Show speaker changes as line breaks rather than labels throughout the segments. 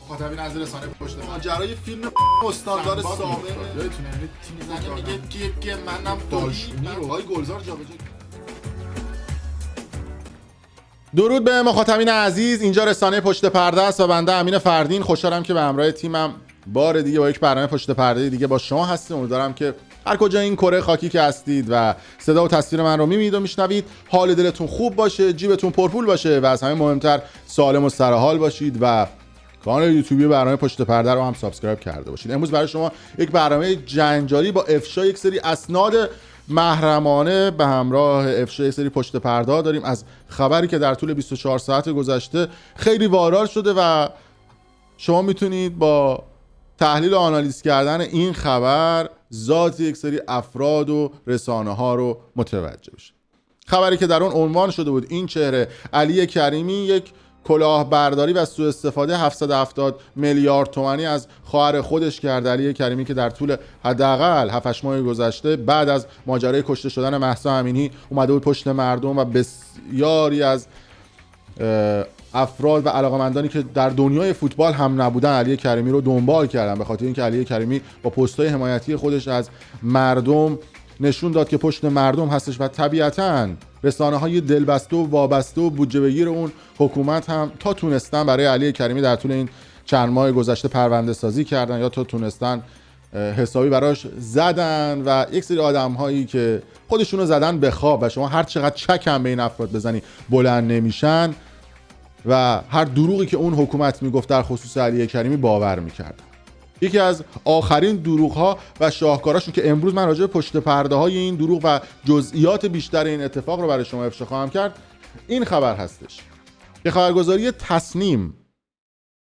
مخاطبین از رسانه پشت
ماجرای فیلم استاندار سابق
یادتونه تیم زنه میگه که منم داشمی رو
آقای گلزار جابجا.
درود به مخاطبین عزیز، اینجا رسانه پشت پرده است و بنده امین فردین خوشحالم که به همراه تیمم بار دیگه با یک برنامه پشت پرده دیگه با شما هستیم. امیدوارم که هر کجا این کره خاکی که هستید و صدا و تصویر من رو میبینید و میشنوید حال دلتون خوب باشه، جیبتون پرپول باشه و از همه مهمتر سالم و سرحال باشید و کانال یوتیوبی برنامه پشت پرده رو هم سابسکرایب کرده باشید. امروز برای شما یک برنامه جنجالی با افشای یک سری اسناد محرمانه به همراه افشای یک سری پشت پرده داریم از خبری که در طول 24 ساعت گذشته خیلی وایرال شده و شما میتونید با تحلیل و آنالیز کردن این خبر ذات یک سری افراد و رسانه ها رو متوجه بشید. خبری که در اون عنوان شده بود این چهره علی کریمی یک کلاهبرداری و سوء استفاده 770 میلیارد تومانی از خواهر خودش کرده. علی کریمی که در طول حداقل 7-8 ماه گذشته بعد از ماجرای کشته شدن مهسا امینی اومده بود پشت مردم و بسیاری از افراد و علاقمندانی که در دنیای فوتبال هم نبودن علی کریمی رو دنبال کردن، به خاطر اینکه علی کریمی با پست‌های حمایتی خودش از مردم نشون داد که پشت مردم هستش و طبیعتاً رسانه‌های دلبسته و وابسته و بودجه بگیر اون حکومت هم تا تونستن برای علی کریمی در طول این چند ماه گذشته پرونده سازی کردن یا تا تونستن حسابی براش زدن و یک سری آدم‌هایی که خودشونو زدن به خواب و شما هر چقدر چک هم به این افراد بزنی بلند نمیشن و هر دروغی که اون حکومت میگفت در خصوص علی کریمی باور میکردن. یکی از آخرین دروغ‌ها و شاهکاراشون که امروز من راجع به پشت پرده‌های این دروغ و جزئیات بیشتر این اتفاق رو برای شما افشا خواهم کرد این خبر هستش که خبرگزاری تصنیم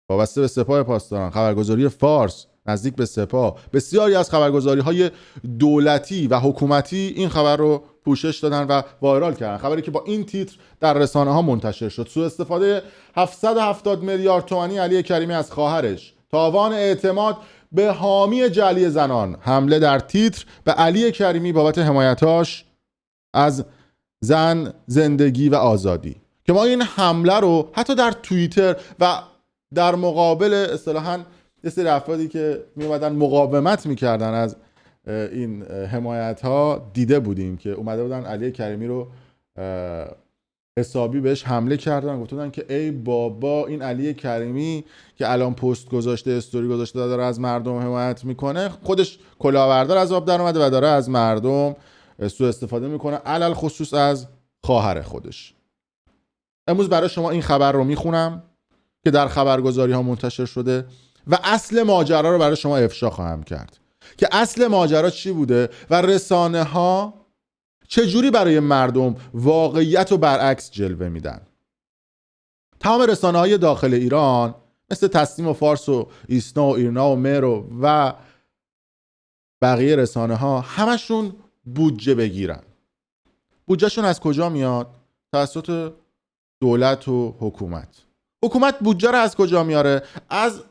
وابسته به سپاه پاسداران، خبرگزاری فارس نزدیک به سپاه، بسیاری از خبرگزاری‌های دولتی و حکومتی این خبر رو پوشش دادن و وایرال کردن. خبری که با این تیتر در رسانه‌ها منتشر شد: سوء استفاده 770 میلیارد تومانی علی کریمی از خواهرش، تاوان اعتماد به حامی جعلی زنان، حمله در تیتر به علی کریمی بابت حمایتاش از زن، زندگی و آزادی. که ما این حمله رو حتی در توییتر و در مقابل اصطلاحاً یه سری افرادی که می اومدن مقاومت میکردن از این حمایت ها دیده بودیم که اومده بودن علی کریمی رو حسابی بهش حمله کردن، گفتن که ای بابا این علی کریمی که الان پست گذاشته، استوری گذاشته، داره از مردم حمایت میکنه، خودش کلاهبردار از آب در اومده و داره از مردم سوء استفاده میکنه، علل خصوص از خواهر خودش. امروز برای شما این خبر رو میخونم که در خبرگزاری ها منتشر شده و اصل ماجرا رو برای شما افشا خواهم کرد که اصل ماجرا چی بوده و رسانه ها چجوری برای مردم واقعیت و برعکس جلوه میدن. تمام رسانه های داخل ایران مثل تصنیم و فارس و ایسنا و ایرنا و مرو و بقیه رسانه ها همشون بودجه بگیرن. بودجهشون از کجا میاد؟ توسط دولت و حکومت. حکومت بودجه رو از کجا میاره؟ از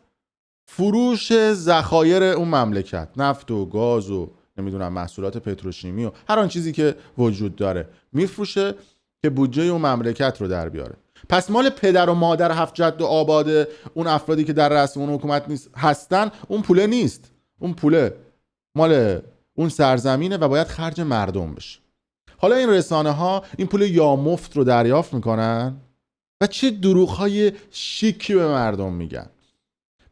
فروش ذخایر اون مملکت، نفت و گاز و نمیدونم محصولات پتروشیمی و هر آن چیزی که وجود داره میفروشه که بودجه اون مملکت رو در بیاره. پس مال پدر و مادر هفت جد و آباد اون افرادی که در رأس اون حکومت نیست هستن اون پوله نیست، اون پوله مال اون سرزمینه و باید خرج مردم بشه. حالا این رسانه ها این پول یا مفت رو دریافت میکنن و چه دروغ‌های شیکی به مردم میگن.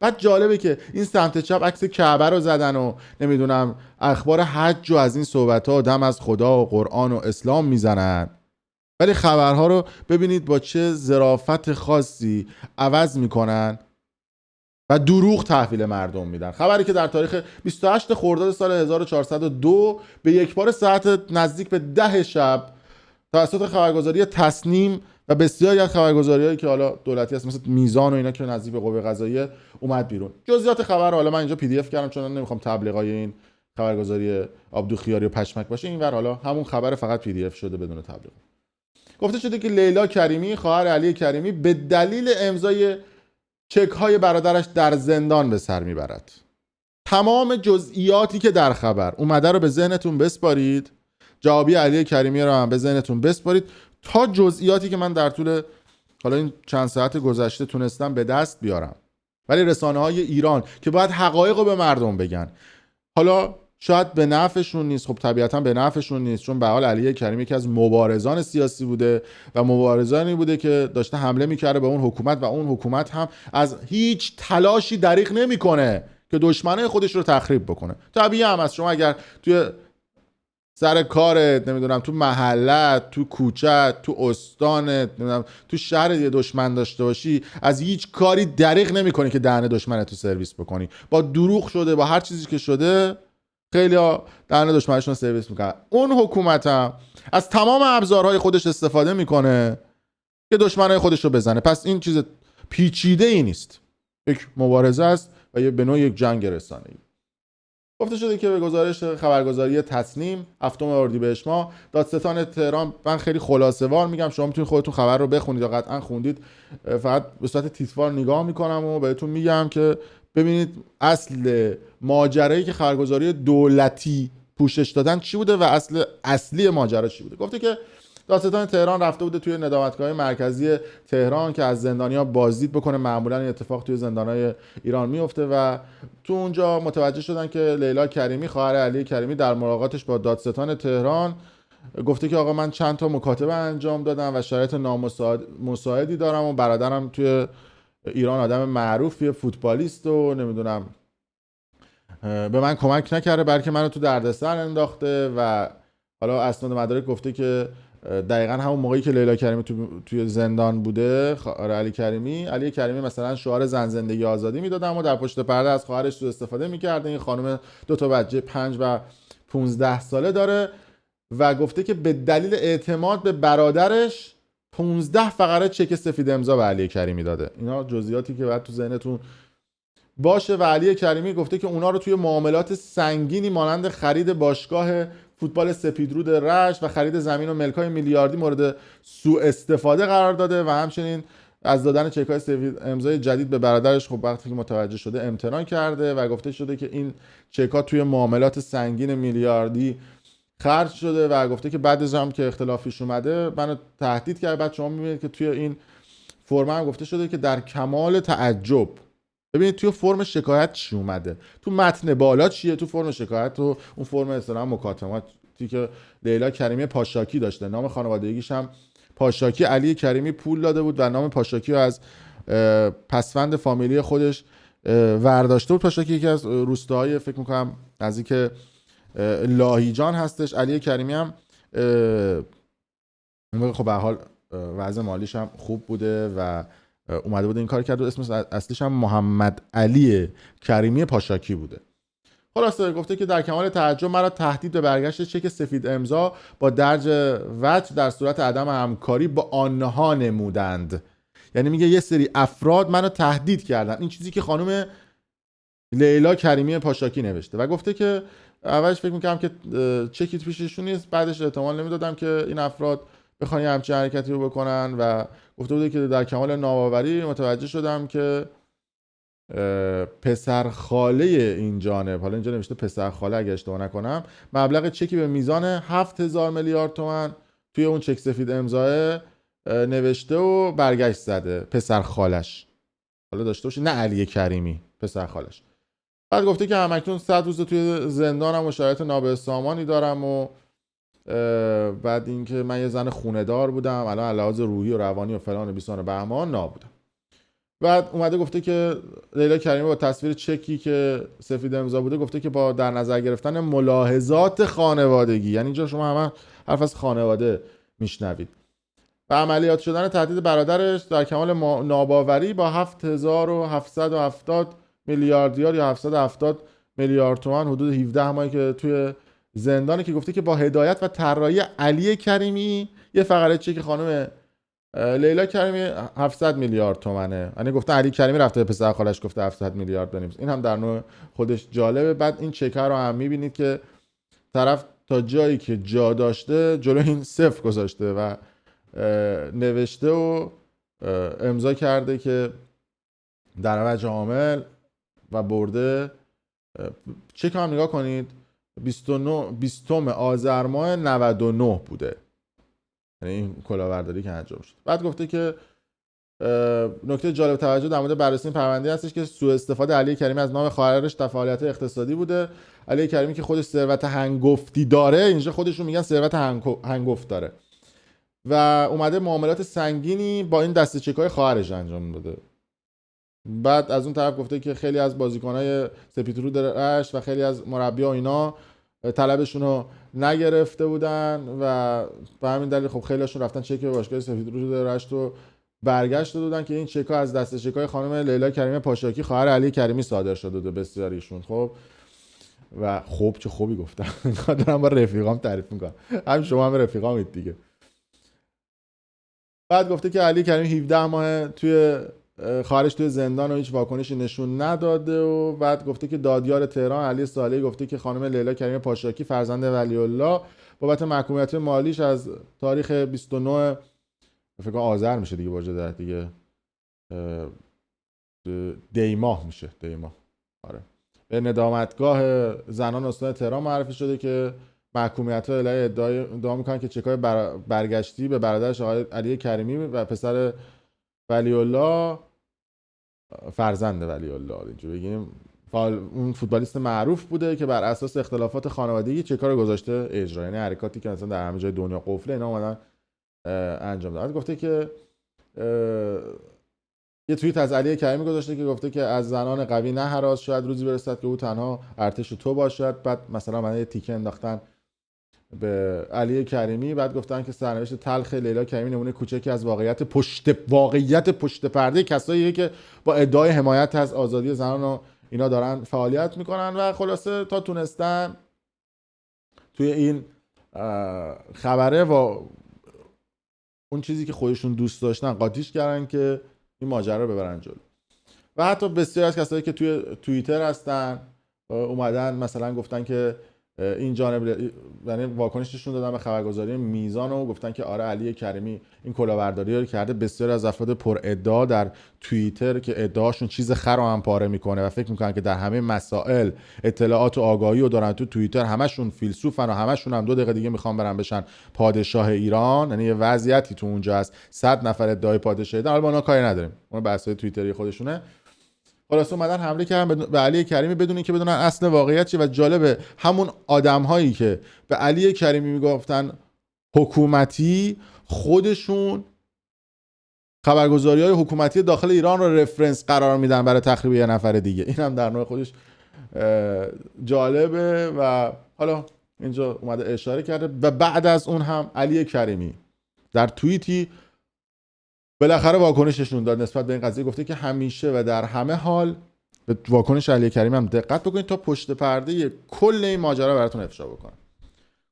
بعد جالبه که این سمت چپ عکس کعبه رو زدن و نمیدونم اخبار حج و از این صحبت‌ها دم از خدا و قرآن و اسلام میزنن، ولی خبرها رو ببینید با چه ظرافت خاصی عوض میکنن و دروغ تحویل مردم میدن. خبری که در تاریخ 28 خرداد سال 1402 به یک بار ساعت نزدیک به 10 شب توسط خبرگزاری تصنیم و بسیاری از خبرگزاری‌هایی که حالا دولتی هست مثل میزان و اینا که نزدیک به قوه قضاییه اومد بیرون. جزئیات خبر رو حالا من اینجا PDF کردم چون نمیخوام تبلیغای این خبرگزاری عبدوخیاری و پشمک باشه. اینور حالا همون خبر فقط PDF شده بدون تبلیغ. گفته شده که لیلا کریمی خواهر علی کریمی به دلیل امضای چک‌های برادرش در زندان به سر میبرد. تمام جزئیاتی که در خبر اومده رو به ذهنتون بسپارید، جوابی علی کریمی رو هم به ذهنتون بسپارید تا جزئیاتی که من در طول حالا این چند ساعت گذشته تونستم به دست بیارم ولی رسانه‌های ایران که باید حقایق رو به مردم بگن، حالا شاید به نفعشون نیست، خب طبیعتا به نفعشون نیست، چون به حال علی کریمی یکی از مبارزان سیاسی بوده و مبارزانی بوده که داشته حمله میکرده به اون حکومت و اون حکومت هم از هیچ تلاشی دریغ نمیکنه که دشمنای خودش رو تخریب بکنه. طبیعی هم است شما اگر توی سر کارت، نمیدونم تو محلت، تو کوچت، تو استانت، نمیدونم تو شهرت یه دشمن داشته باشی، از هیچ کاری دریغ نمیکنی که دهن دشمنت رو سرویس بکنی. با دروغ شده، با هر چیزی که شده، خیلی‌ها دهن دشمنشون رو سرویس میکنن. اون حکومت هم از تمام ابزارهای خودش استفاده میکنه که دشمنای خودش رو بزنه. پس این چیز پیچیده ای نیست، یک مبارزه است و به نوع یک جنگ رسانه‌ای. گفته شده که به گزارش خبرگزاری تصنیم 7 اردیبهشت ماه، دادستان تهران، من خیلی خلاصه‌وار میگم، شما میتونید خودتون خبر رو بخونید یا قطعا خوندید، فقط به صورت تیتروار نگاه میکنم و بهتون میگم که ببینید اصل ماجرایی که خبرگزاری دولتی پوشش دادن چی بوده و اصلی ماجرا چی بوده. گفته که دادستان تهران رفته بوده توی ندامتگاه مرکزی تهران که از زندانی‌ها بازدید بکنه. معمولا این اتفاق توی زندان‌های ایران میفته و تو اونجا متوجه شدن که لیلا کریمی، خواهر علی کریمی، در ملاقاتش با دادستان تهران گفته که آقا من چند تا مکاتبه انجام دادم و شرایط نامساعدی دارم و برادرم توی ایران آدم معروفیه، فوتبالیست و نمیدونم به من کمک نکرده بلکه منو تو دردسر انداخته. و حالا اسناد مدارک گفته که دقیقاً همون موقعی که لیلا کریمی توی زندان بوده، خواهر علی کریمی مثلا شعار زن زندگی آزادی میداده اما در پشت پرده از خواهرش سوء استفاده میکرده. این خانم 2 تا بچه 5 و 15 ساله داره و گفته که به دلیل اعتماد به برادرش 15 فقره چک سفید امضا به علی کریمی داده. اینا جزئیاتی که باید تو ذهنتون باشه. و علی کریمی گفته که اونا رو توی معاملات سنگینی مانند خرید باشگاه فوتبال سپیدرود رشت و خرید زمین و ملک‌های میلیاردی مورد سوء استفاده قرار داده و همچنین از دادن چک‌های سفید امضای جدید به برادرش خب وقتی که متوجه شده امتناع کرده و گفته شده که این چک‌ها توی معاملات سنگین میلیاردی خرج شده و گفته که بعد از هم که اختلافیش اومده منو تهدید کرد. بعد شما می‌بینید که توی این فرم هم گفته شده که در کمال تعجب، ببینید توی فرم شکایت چی اومده، تو متن بالا چیه، تو فرم شکایت و اون فرم اصطلاحاً مکاتباتی که لیلا کریمی پاشاکی داشته، نام خانوادگیش هم پاشاکی، علی کریمی پول داده بود و نام پاشاکی رو از پسوند فامیلی خودش ورداشته بود. پاشاکی یکی از روستاهای فکر میکنم نزدیک لاهیجان هستش. علی کریمی هم اون خب به حال وضع مالیش هم خوب بوده و اومده بوده این کار کرد و اسمش اصلیش هم محمد علی کریمی پاشاکی بوده. خلاصه گفته که در کمال تعجب مرا تهدید به برگشت چک سفید امضا با درج وجه در صورت عدم همکاری با آنها نمودند. یعنی میگه یه سری افراد منو تهدید کردن. این چیزی که خانم لیلا کریمی پاشاکی نوشته و گفته که اولش فکر می‌کردم که چکی پیششون نیست، بعدش احتمال نمیدادم که این افراد بخوان یه همچین حرکتی رو بکنن و گفته بوده که در کمال ناباوری متوجه شدم که پسر خاله این جانب، حالا اینجا نوشته پسر خاله اگه اشتباه نکنم، مبلغ چکی به میزان 7000 میلیارد تومان توی اون چک سفید امضا نوشته و برگشت زده پسر خالش، حالا داشته باشی نه علی کریمی، پسر خالش. بعد گفته که همکنون 100 روز توی زندانم و شرایط نابسامانی دارم و بعد اینکه من یه زن خونه دار بودم، الان لحاظ روحی و روانی و فلان و بیسان و بهمان نابودم. بعد اومده گفته که لیلا کریمی با تصویر چکی که سفید امضا بوده گفته که با در نظر گرفتن ملاحظات خانوادگی، یعنی اینجا شما همه حرف از خانواده میشنوید، و عملیات شدن تهدید برادرش در کمال ناباوری با 7770 میلیاردیار یا 770 میلیارد تومان حدود 17 ماهی که توی زندانه، که گفته که با هدایت و طراحی علی کریمی یه فقره چک خانم لیلا کریمی 700 میلیارد تومنه. یعنی گفته علی کریمی رفته به پسر خالش گفته 700 میلیارد بنویس. این هم در نوع خودش جالبه. بعد این چک رو هم میبینید که طرف تا جایی که جا داشته جلو این صفر گذاشته و نوشته و امضا کرده که در وجه عامل و برده. چک هم نگاه کنید 20 آذر ماه 99 بوده، یعنی این کلاهبرداری که انجام شد. بعد گفته که نکته جالب توجه در مورد بررسی این پرونده هستش که سوء استفاده علی کریمی از نام خواهرش در فعالیت اقتصادی بوده. علی کریمی که خودش ثروت هنگفتی داره، اینجا خودشون میگن ثروت هنگفت داره و اومده معاملات سنگینی با این دسته چک‌های خواهرش انجام داده. بعد از اون طرف گفته که خیلی از بازیکن‌های سپیدرود رشت و خیلی از مربی‌ها اینا طلبشون رو نگرفته بودن و به همین دلیل خب خیلیشون رفتن چک باشگاه سپیدرود رشت رو برگشت دادن که این چک‌ها از دسته چک‌های خانم لیلا کریمی پاشاکی خواهر علی کریمی صادر شده بود بسیاریشون. خب و خب چه خوبی گفتم دارم با رفیقام تعریف میکنم، هم شما هم رفیقامید دیگه. بعد گفته که علی کریمی 17 ماه توی خارج توی زندان و هیچ واکنشی نشون نداده و بعد گفته که دادیار تهران علی صالحی گفته که خانم لیلا کریمی پاشاکی فرزند ولی الله بابت محکومیت مالیش از تاریخ 29 فکر کنم آذر میشه دیگه واجد در دیگه دیماه میشه دیماه آره به ندامتگاه زنان استان تهران معرفی شده که محکومیت ها علیه ادعا میکنن که چکای برگشتی به برادرش آقای علی کریمی و پسر ولی الله فرزند ولی الله اینجا بگیم اون فوتبالیست معروف بوده که بر اساس اختلافات خانوادگی چکا رو گذاشته اجرا، یعنی حرکاتی که مثلا در همه جای دنیا قفله اینا اومدن انجام دادن. گفته که یه توییت از علی کریمی گذاشته که گفته که از زنان قوی نه هراس، شاید روزی برسد که او تنها ارتش تو باشد. بعد مثلا من یه تیکه انداختن به علی کریمی، بعد گفتن که سرنوشت تلخ لیلا کریمی نمونه کوچکی از واقعیت پشت پرده کساییه که با ادعای حمایت از آزادی زنان و اینا دارن فعالیت میکنن و خلاصه تا تونستن توی این خبره و اون چیزی که خودشون دوست داشتن قاطیش کردن که این ماجرا رو ببرن جلو. و حتی بسیار از کسایی که توی توییتر هستن اومدن مثلا گفتن که این جانب، یعنی واکنششون دادن به خبرگزاری میزان و گفتن که آره علی کریمی این کلاهبرداری رو کرده. بسیار از افراد پر ادعا در توییتر که ادعاشون چیز خر هم پاره میکنه و فکر میکنن که در همه مسائل اطلاعات و آگاهی رو دارن تو توییتر، همشون فیلسوفن و همشون هم 2 دقیقه دیگه میخوان برن بشن پادشاه ایران. یعنی یه وضعیتی تو اونجا هست 100 نفر ادعای پادشاهی دارن، حالا ما کاری نداریم، اون بحث‌های توییتری خودشونه. خلاص اومدن حمله کردن به علی کریمی بدون اینکه بدونن اصل واقعیت چیه. و جالبه همون آدم‌هایی که به علی کریمی میگفتن حکومتی، خودشون خبرگزاری‌های حکومتی داخل ایران رو رفرنس قرار میدن برای تخریب یه نفر دیگه. این هم در نوع خودش جالبه. و حالا اینجا اومده اشاره کرده. و بعد از اون هم علی کریمی در توییتی بالاخره واکنششون داد نسبت به این قضیه. گفته که همیشه و در همه حال، به واکنش علی کریمی هم دقت بکنید تا پشت پرده کل این ماجرا براتون افشا بکنم.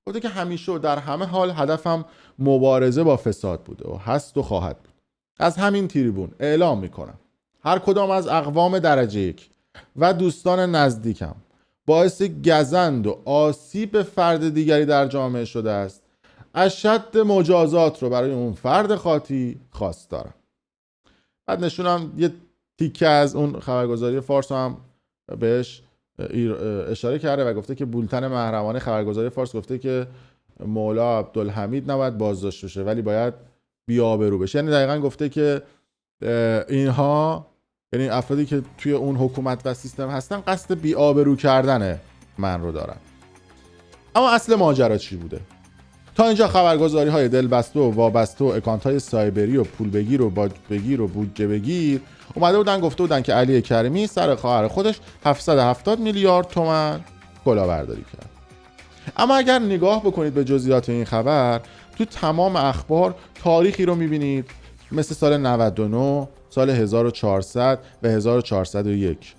گفته که همیشه و در همه حال هدفم مبارزه با فساد بوده و هست و خواهد بود. از همین تریبون اعلام میکنم هر کدام از اقوام درجه 1 و دوستان نزدیکم باعث گزند و آسیب فرد دیگری در جامعه شده است، اشد مجازات رو برای اون فرد خاطی خواست دارم. بعد نشونم یه تیکه از اون خبرگزاری فارس هم بهش اشاره کرده و گفته که بولتن محرمانه خبرگزاری فارس گفته که مولا عبدالحمید نباید بازداشت بشه ولی باید بی‌آبرو بشه. یعنی دقیقاً گفته که اینها، یعنی افرادی که توی اون حکومت و سیستم هستن، قصد بی‌آبرو کردن من رو دارن. اما اصل ماجرا چی بوده؟ تا اینجا خبرگزاری های دلبسته و وابسته و اکانت های سایبری و پول بگیر و باج بگیر و بودجه بگیر اومده بودن گفته بودن که علی کریمی سر خواهر خودش 770 میلیارد تومان کلاهبرداری کرد. اما اگر نگاه بکنید به جزئیات این خبر، تو تمام اخبار تاریخی رو میبینید مثل سال 99، سال 1400 و 1401.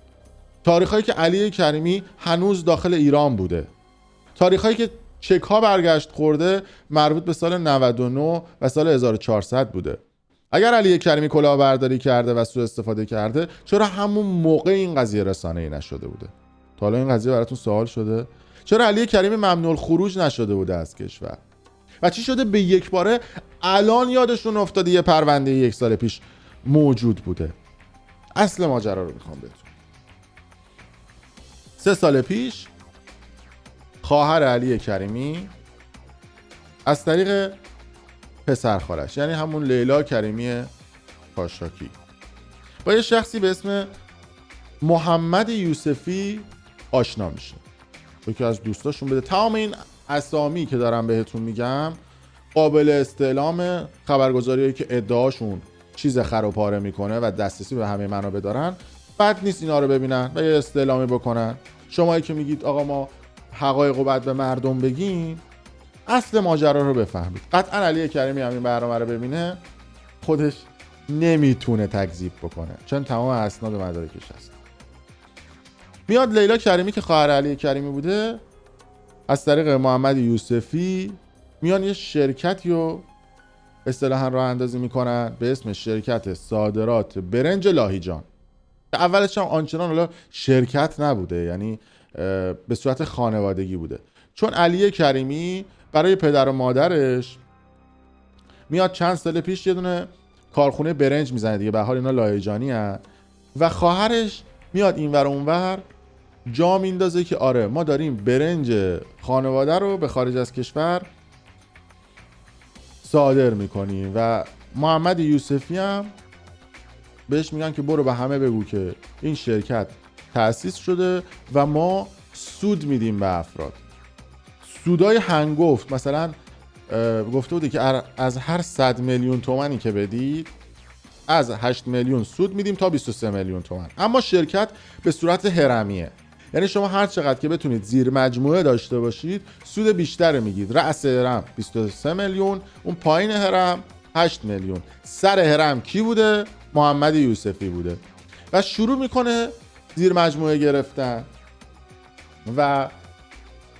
تاریخایی که علی کریمی هنوز داخل ایران بوده. تاریخایی که چک ها برگشت خورده مربوط به سال 99 و سال 1400 بوده. اگر علی کریمی کلاهبرداری کرده و سوء استفاده کرده، چرا همون موقع این قضیه رسانه‌ای نشده بوده؟ تا حالا این قضیه براتون سوال شده؟ چرا علی کریمی ممنوع الخروج نشده بوده از کشور؟ و چی شده به یک باره الان یادشون افتاده یه پرونده 1 سال پیش موجود بوده؟ اصل ماجرا رو میخوام بهتون. 3 سال پیش خواهر علی کریمی از طریق پسرخالش، یعنی همون لیلا کریمی پاشاکی با یه شخصی به اسم محمد یوسفی آشنا میشه. یکی از دوستاشون بده. تمام این اسامی که دارم بهتون میگم قابل استعلام خبرگزاریایی که ادعاشون چیز خر و پاره میکنه و دسترسی به همه منابع دارن. بد نیست اینا رو ببینن و یه استعلامی بکنن. شمایی که میگید آقا ما حقایق رو باید به مردم بگیم، اصل ماجرا رو بفهمید. قطعا علی کریمی هم این برنامه رو ببینه خودش نمیتونه تکذیب بکنه، چون تمام اسناد و مدارکش هست. میاد لیلا کریمی که خواهر علی کریمی بوده از طریق محمد یوسفی میان یه شرکتی رو اصطلاحاً راه اندازی میکنن به اسم شرکت صادرات برنج لاهیجان. اولش هم آنچنان حالا شرکت نبوده، یعنی به صورت خانوادگی بوده، چون علی کریمی برای پدر و مادرش میاد چند سال پیش یه دونه کارخونه برنج میزنه دیگه، به حال اینا لاهیجانی هست و خواهرش میاد اینور اونور جا میندازه که آره ما داریم برنج خانواده رو به خارج از کشور صادر میکنیم و محمد یوسفی هم بهش میگن که برو به همه بگو که این شرکت تأسیس شده و ما سود میدیم به افراد. سودای هنگفت، مثلا گفته بوده که از هر 100 میلیون تومانی که بدید از 8 میلیون سود میدیم تا 23 میلیون تومان. اما شرکت به صورت هرمیه، یعنی شما هر چقدر که بتونید زیر مجموعه داشته باشید سود بیشتر میگید. رأس هرم 23 میلیون، اون پایین هرم 8 میلیون. سر هرم کی بوده؟ محمد یوسفی بوده و شروع میکنه زیر مجموعه گرفتن و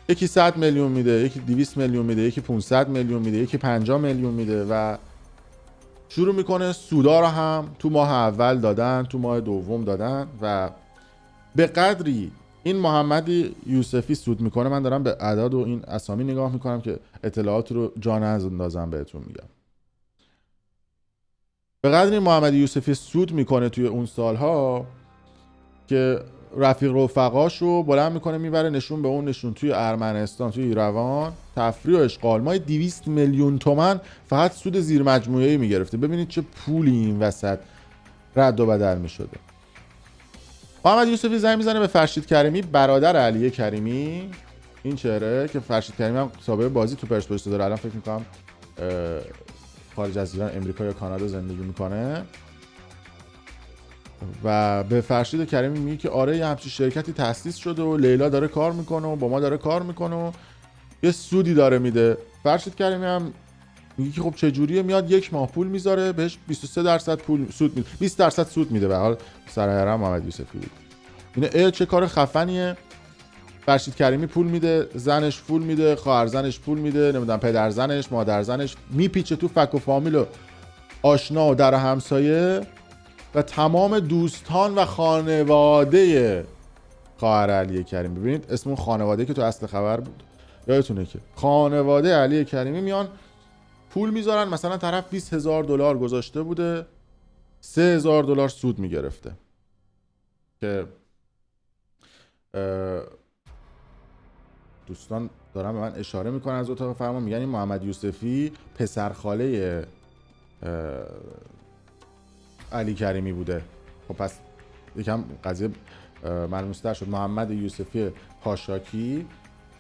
یکی 100 میلیون میده، یکی 200 میلیون میده، یکی 500 میلیون میده، یکی 50 میلیون میده و شروع میکنه سودا رو هم تو ماه اول دادن، تو ماه دوم دادن و به قدری این محمد یوسفی سود میکنه. من دارم به اعداد و این اسامی نگاه میکنم که اطلاعات رو جا نندازم بهتون میگم. به قدری محمد یوسفی سود میکنه توی اون سالها که رفیق رفقاش رو بلند میکنه میبره نشون به اون نشون توی ارمنستان، توی ایروان، تفریح و اشغال. ما 200 میلیون تومان فقط سود زیر مجموعه‌ای میگرفته. ببینید چه پولی این وسط رد و بدل میشده. محمد یوسفی زنگ میزنه به فرشید کریمی برادر علی کریمی، این چهره که فرشید کریمی هم سابقه بازی تو پرسپولیس داره، الان فکر میکنم خارج از ایران امریکا یا کانادا زندگی میکنه و به فرشید کریمی میگه که آره یه همچین شرکتی تأسیس شده و لیلا داره کار میکنه و با ما داره کار میکنه و یه سودی داره میده. فرشید کریمی هم میگه که خب چه جوریه؟ میاد یک ماه پول میذاره بهش 23% پول سود میده، 20% سود میده. به حال سرهرم محمد یوسفی بود. اینه چه کار خفنیه. فرشید کریمی پول میده، زنش پول میده، خواهر زنش پول میده، نمیدونم پدر زنش، مادر زنش، میپیچه تو فک و فامیل و آشنا و در همسایه و تمام دوستان و خانواده خواهر علی کریمی. ببینید اسم اون خانواده که تو اصل خبر بود یادتونه که خانواده علی کریمی میان پول میذارن. مثلا طرف $20,000 گذاشته بوده، $3,000 سود میگرفته که دوستان دارن به من اشاره میکنن از اتاق فرمان، میگن این محمد یوسفی پسرخاله علی کریمی بوده. خب پس یکم قضیه ملموس‌تر شد. محمد یوسفی پاشاکی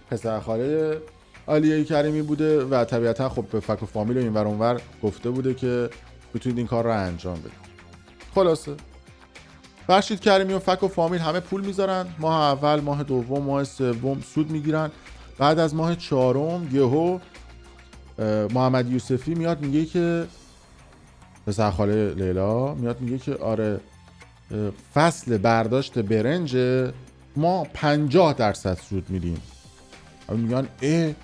پسرخاله علی کریمی بوده و طبیعتا خب به فک و فامیل و اینور اونور گفته بوده که بتونید این کار رو انجام بدید. خلاصه فرشید کریمی و فک و فامیل همه پول میذارن، ماه اول، ماه دوم، ماه سوم سود میگیرن. بعد از ماه چهارم یهو محمد یوسفی میاد میگه که پسرخاله لیلا میاد میگه که آره فصل برداشت برنج ما 50% سود میدیم. میگن این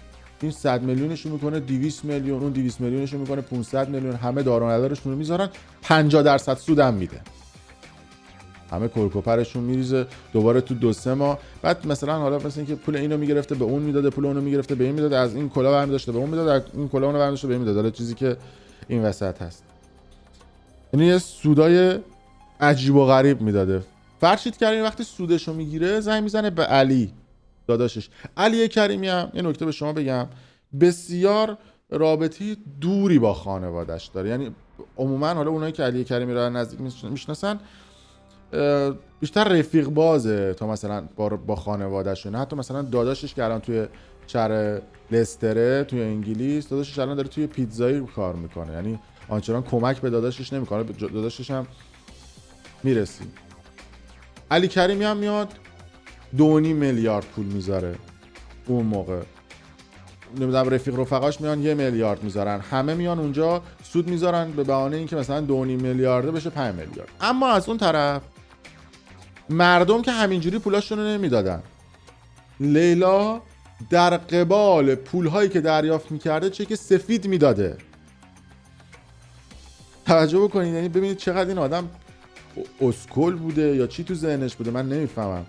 100 میلیونشو میکنه 200 میلیون، اون 200 میلیونشو میکنه 500 میلیون، همه دار و ندارشون رو میذارن، 50% سودم میده. همه کرکوپرشون میریزه دوباره تو 2-3 ماه. بعد مثلا حالا مثلا اینکه پول اینو میگرفته به اون میداده، پول اونو میگرفته به این میداده، از این کلا برمی داشته به اون میداده، از این کلا اونو برمی داشته به این میداده. حالا چیزی که این وسط هست یعنی یه سودای عجیب و غریب میداده. فرشید کریمی وقتی سودشو میگیره زنگ میزنه به علی داداشش. علی کریمی هم یه نکته به شما بگم، بسیار رابطه دوری با خانواده‌اش داره. یعنی عموما حالا اونایی که علی کریمی رو نزدیک میشناسن بیشتر رفیق بازه تا مثلا با خانواده‌شون. حتی مثلا داداشش که الان توی شهر لستره توی انگلیس، داداشش الان داره توی پیتزایی کار میکنه، یعنی آنچنان کمک به داداشش نمیکنه، داداشش هم میرسی. علی کریمی هم میاد 2.5 میلیارد پول میذاره اون موقع. نمیدونم رفیق رفقاش میان 1 میلیارد میذارن، همه میان اونجا سود میذارن به بهانه اینکه مثلا 2.5 میلیارده بشه 5 میلیارد. اما از اون طرف مردم که همینجوری پولاشون رو نمیدادن. لیلا در قبال پولهایی که دریافت میکرده چک سفید میداده. توجه بکنید، یعنی ببینید چقدر این آدم اسکول بوده یا چی تو ذهنش بوده، من نمیفهمم.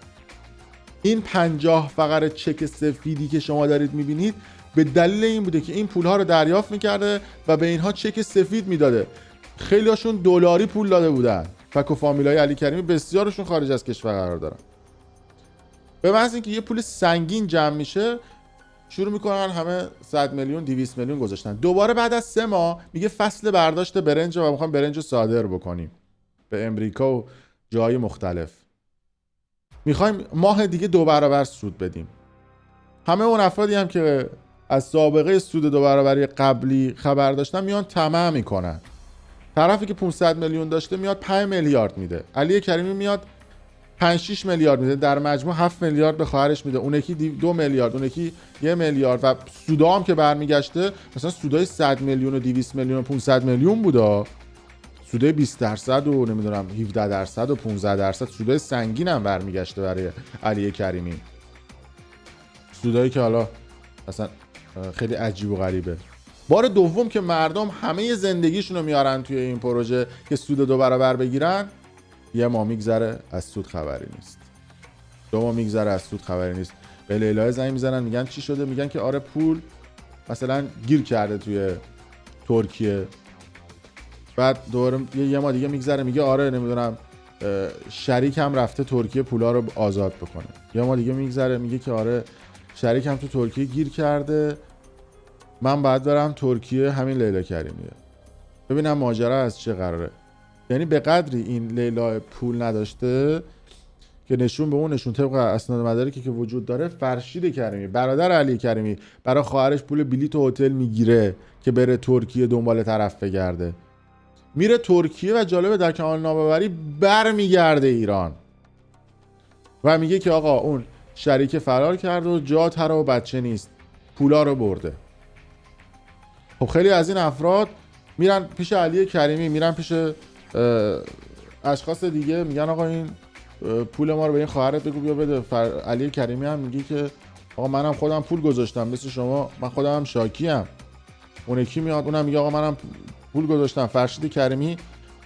این 50 فقره چک سفیدی که شما دارید میبینید به دلیل این بوده که این پولها رو دریافت میکرده و به اینها چک سفید میداده. خیلی هاشون دلاری پول داده بودن. فک و فامیلای علی کریمی بسیارشون خارج از کشور قرار دارن. به محض اینکه یه پول سنگین جمع میشه شروع میکنن همه 100 میلیون 200 میلیون گذاشتن. دوباره بعد از 3 ماه میگه فصل برداشت برنج و میخوام برنج رو صادر بکنیم به امریکا و جای مختلف. میخوایم ماه دیگه 2 برابر سود بدیم. همه اون افرادی هم که از سابقه سود 2 برابری قبلی خبر داشتن میان طمع میکنن. طرفی که 500 میلیون داشته میاد 5 میلیارد میده. علی کریمی میاد 5-6 میلیارد میده، در مجموع 7 میلیارد به خواهرش میده. اون یکی 2 میلیارد، اون یکی 1 میلیارد. و سودا هم که برمیگشته مثلا سودای 100 میلیون و 200 میلیون و 500 میلیون بوده. سودای 20% و نمیدونم 17% و 15% سودای سنگین هم برمیگشته برای علی کریمی. سودایی که حالا مثلا خیلی عجیب و غریبه. بار دوم که مردم همه زندگیشون رو میارن توی این پروژه که سود 2 برابر بگیرن، یه ماه میگذره از سود خبری نیست. 2 ماه میگذره از سود خبری نیست. به لیلا زنگ میزنن میگن چی شده؟ میگن که آره پول مثلا گیر کرده توی ترکیه. بعد دوباره یه ماه دیگه میگذره میگه آره نمیدونم شریکم رفته ترکیه پولا رو آزاد بکنه. یه ماه دیگه میگذره میگه که آره شریکم تو ترکیه گیر کرده، من باید برم ترکیه، همین لیلا کریمیه. ببینم ماجرا از چه قراره. یعنی به قدری این لیلا پول نداشته که نشون به اون نشون طبق اسناد مدارکی که وجود داره فرشید کریمی برادر علی کریمی برای خواهرش پول بلیط هتل میگیره که بره ترکیه دنبال طرف بگرده. میره ترکیه و جالبه در کمال ناباوری برمیگرده ایران و میگه که آقا اون شریک فرار کرد و جا تر و بچه نیست، پولا رو برده. خب خیلی از این افراد میرن پیش علی کریمی، میرن پیش اشخاص دیگه، میگن آقا این پول ما رو به این خواهرت بگو بیا بده. علی کریمی هم میگه که آقا منم خودم پول گذاشتم مثل شما، من خودم هم شاکیم. اون یکی میاد اونم میگه آقا منم پول گذاشتم. فرشید کریمی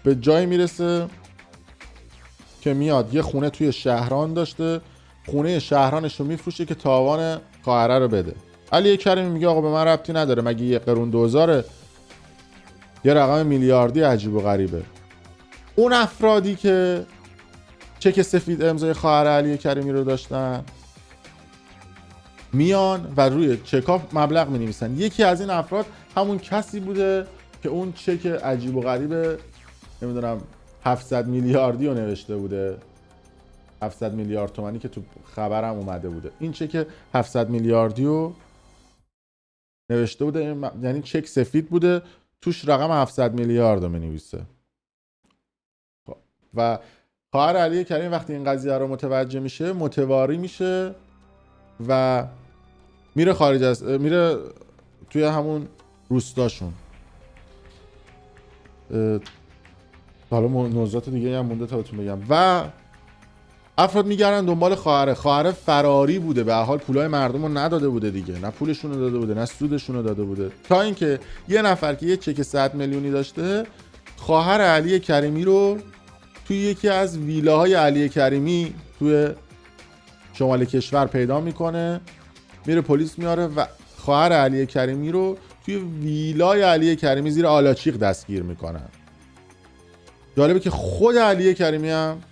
به جایی میرسه که میاد یه خونه توی شهران داشته، خونه شهرانش رو میفروشه که تاوان خواهره رو بده. علی کریمی میگه آقا به من ربطی نداره، مگه 1 قرون 2000 یه رقم میلیاردی عجیب و غریبه. اون افرادی که چک سفید امضای خواهر علی کریمی رو داشتن میان و روی چک‌ها مبلغ می‌نویسن. یکی از این افراد همون کسی بوده که اون چک عجیب و غریب نمیدونم 700 میلیاردی رو نوشته بوده. 700 میلیارد تومانی که تو خبرم اومده بوده. این چک 700 میلیاردی رو نوشته بوده، یعنی چک سفید بوده توش رقم 700 میلیارد رو می‌نویسه. و خواهر علی کریمی وقتی این قضیه رو متوجه میشه متواری میشه و میره خارج از میره توی همون روستاشون. حالا موضوعات دیگه هم مونده تا بهتون بگم. و افراد میگردن دنبال خواهر فراری بوده، به هر حال پولای مردم رو نداده بوده دیگه، نه پولشون رو داده بوده نه سودشون رو داده بوده، تا اینکه یه نفر که یه چک 100 میلیونی داشته خواهر علی کریمی رو توی یکی از ویلاهای علی کریمی توی شمال کشور پیدا میکنه، میره پلیس میاره و خواهر علی کریمی رو توی ویلای علی کریمی زیر آلاچیق دستگیر میکنن. جالبه که خود علی کریمی هم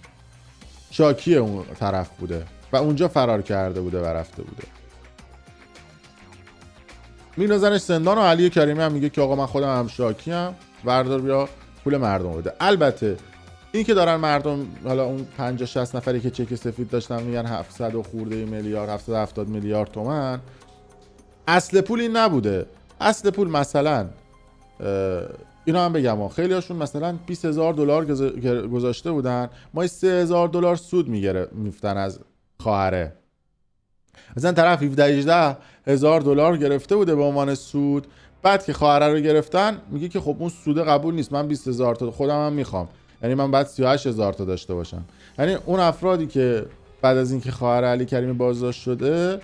شاکی اون طرف بوده و اونجا فرار کرده بوده و رفته بوده. میندازنش زندان و علی کریمی هم میگه که آقا من خودم هم شاکیم، بردار بیا پول مردم بوده. البته این که دارن مردم، حالا اون 50-60 نفری که چک سفید داشتن میگن 700 و خورده میلیارد، 770 میلیارد تومان، اصل پول این نبوده. اصل پول مثلا اینا هم بگم خیلی هاشون مثلا $20,000 گذاشته بودن، ما $3,000 سود میگفتن از خواهره. مثلا طرف 17,000-18,000 گرفته بوده به عنوان سود، بعد که خواهره رو گرفتن میگه که خب اون سود قبول نیست، من 20,000 تا خودم هم میخوام، یعنی من بعد 38,000 تا داشته باشم. یعنی اون افرادی که بعد از اینکه خواهر علی کریمی بازداشت شده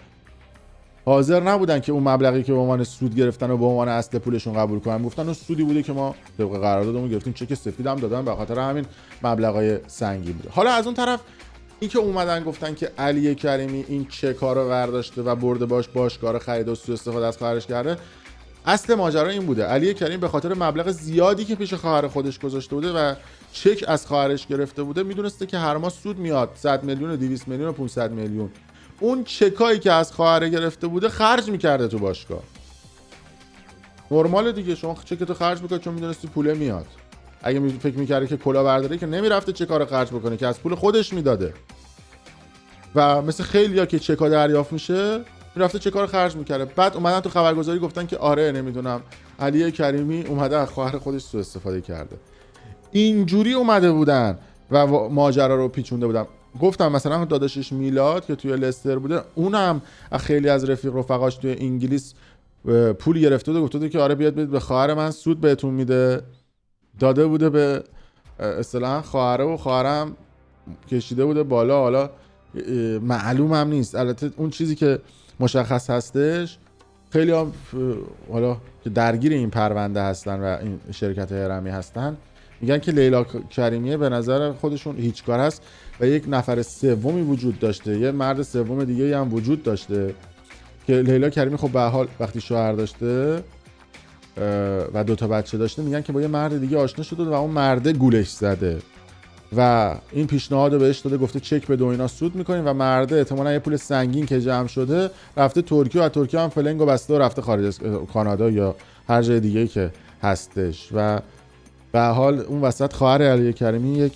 حاضر نبودن که اون مبلغی که به عنوان سود گرفتن و به عنوان اصل پولشون قبول کنن، گفتن اون سودی بوده که ما طبق قراردادمون گرفتیم، چک سفید هم دادن، به خاطر همین مبلغای سنگین بوده. حالا از اون طرف این که اومدن گفتن که علی کریمی این چک‌ها رو برداشته و برده باشگاه رو خرید و سوء استفاده از خواهرش کرده، اصل ماجرا این بوده. علی کریمی به خاطر مبلغ زیادی که پیش خواهر خودش گذاشته بوده و چک از خواهرش گرفته بوده، میدونسته که هر ماه سود میاد 100 میلیون و 200 میلیون و 500 میلیون. اون چکایی که از خواهر گرفته بوده خرج میکرده تو باشگاه. نرماله دیگه، شما چکتو خرج میکنی چون میدونستی پوله میاد. اگه فکر میکردی که کلاهبرداری که نمیرفته چکا رو خرج بکنه، که از پول خودش میداده. و مثل خیلیا که چکا دریافت میشه میرفته چکا رو خرج میکرده. بعد اومدن تو خبرگزاری گفتن که آره نمیدونم علی کریمی اومده از خواهر خودش سوء استفاده کرده. اینجوری اومده بودن و ماجرا رو پیچونده بودن. گفتم مثلا داداشش میلاد که توی لستر بوده، اونم خیلی از رفقاش توی انگلیس پول گرفته بود، گفته بود که آره بیاد به خواهر من سود بهتون میده، داده بوده به اصطلاحا خواهره و خواهرم کشیده بوده بالا. حالا معلوم هم نیست. البته اون چیزی که مشخص هستش، خیلی هم حالا که درگیر این پرونده هستن و این شرکت هرمی هستن میگن که لیلا کریمیه به نظر خودشون هیچ کار هست و یک نفر سومی وجود داشته، یه مرد سوم دیگه هم وجود داشته که لیلا کریمی خب به حال وقتی شوهر داشته و 2 تا بچه داشته، میگن که با یه مرد دیگه آشنا شده و اون مرده گولش زده و این پیشنهاد رو بهش داده، گفته چک بده و اینا سود میکنیم، و مرده احتمالاً یه پول سنگین که جمع شده رفته ترکیه و از ترکیه هم فلنگو بسته و رفته خارج کانادا یا هر جای دیگه‌ای که هستش. و به حال اون وسط خواهر علی کریمی یک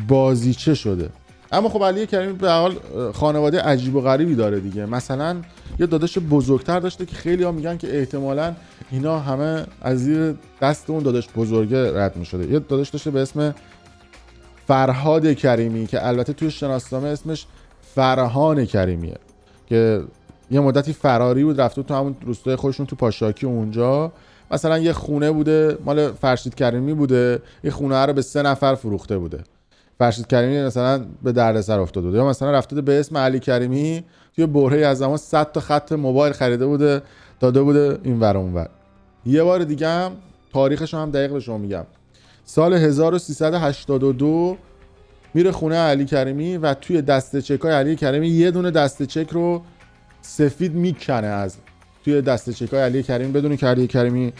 بازیچه شده. اما خب علی کریمی به حال خانواده عجیب و غریبی داره دیگه. مثلا یه داداش بزرگتر داشته که خیلی ها میگن که احتمالاً اینا همه از زیر دست اون داداش بزرگه رد میشده. یه داداش داشته به اسم فرهاد کریمی که البته توی شناسنامه اسمش فرهان کریمیه، که یه مدتی فراری بود، رفته تو همون روستای خودشون تو پاشاکی اونجا، مثلا یه خونه بوده مال فرشید کریمی بوده، یه خونه رو به 3 نفر فروخته بوده. فرشید کریمی مثلا به دردسر افتاده بوده، یا مثلا رفته به اسم علی کریمی توی برهه‌ای از زمان 100 تا خط موبایل خریده بوده داده بوده این ور اون ور. یه بار دیگه هم تاریخش هم دقیق به شما میگم، سال 1382 میره خونه علی کریمی و توی دسته چکای علی کریمی یه دونه دسته چک رو سفید میکنه از توی دسته چکای علی کریمی بدون که علی کریمی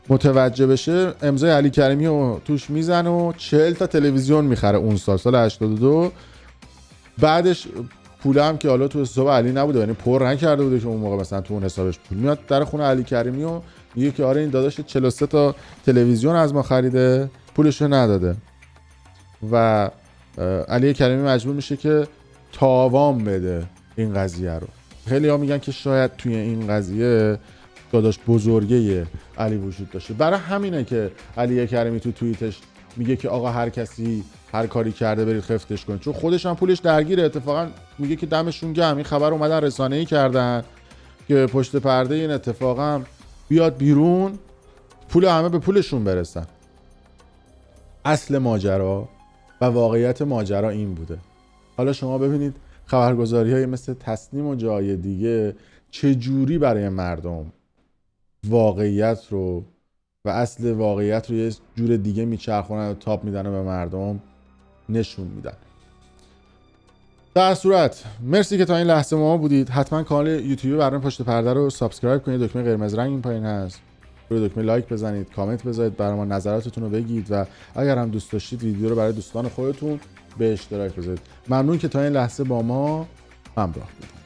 متوجه بشه. امضای علی کریمی رو توش میزنه و 40 تا تلویزیون میخره اون سال 82. بعدش پول هم که حالا تو حساب علی نبوده، یعنی پر نکرده بوده که اون موقع مثلا تو اون حسابش پول میاد در خونه علی کریمی و میگه که آره این داداش 43 تا تلویزیون از ما خریده، پولش رو نداده و علی کریمی مجبور میشه که تاوان بده این قضیه رو. خیلی ها میگن که شاید توی این قضیه داداش بزرگه علی وجود داشته. برای همینه که علی کریمی تو توییتش میگه که آقا هر کسی هر کاری کرده برید خفتش کنید، چون خودش هم پولش درگیره. اتفاقا میگه که دمشون گرم، این خبر اومدن رسانه‌ای کردن که پشت پرده این اتفاقا بیاد بیرون، پول همه به پولشون برسن. اصل ماجرا و واقعیت ماجرا این بوده. حالا شما ببینید خبرگزاری‌های مثل تصنیم و جای دیگه چه جوری برای مردم واقعیت رو و اصل واقعیت رو یه جور دیگه میچرخونن و تاپ میدن و به مردم نشون میدن. در صورت مرسی که تا این لحظه ما بودید. حتما کانال یوتیوب برنامه پشت پرده رو سابسکرایب کنید، دکمه قرمز رنگ این پایین هست، روی دکمه لایک بزنید، کامنت بذارید، برای ما نظراتتون رو بگید و اگر هم دوست داشتید ویدیو رو برای دوستان خودتون به اشتراک بذارید. ممنون که تا این لحظه با ما همراه بودید.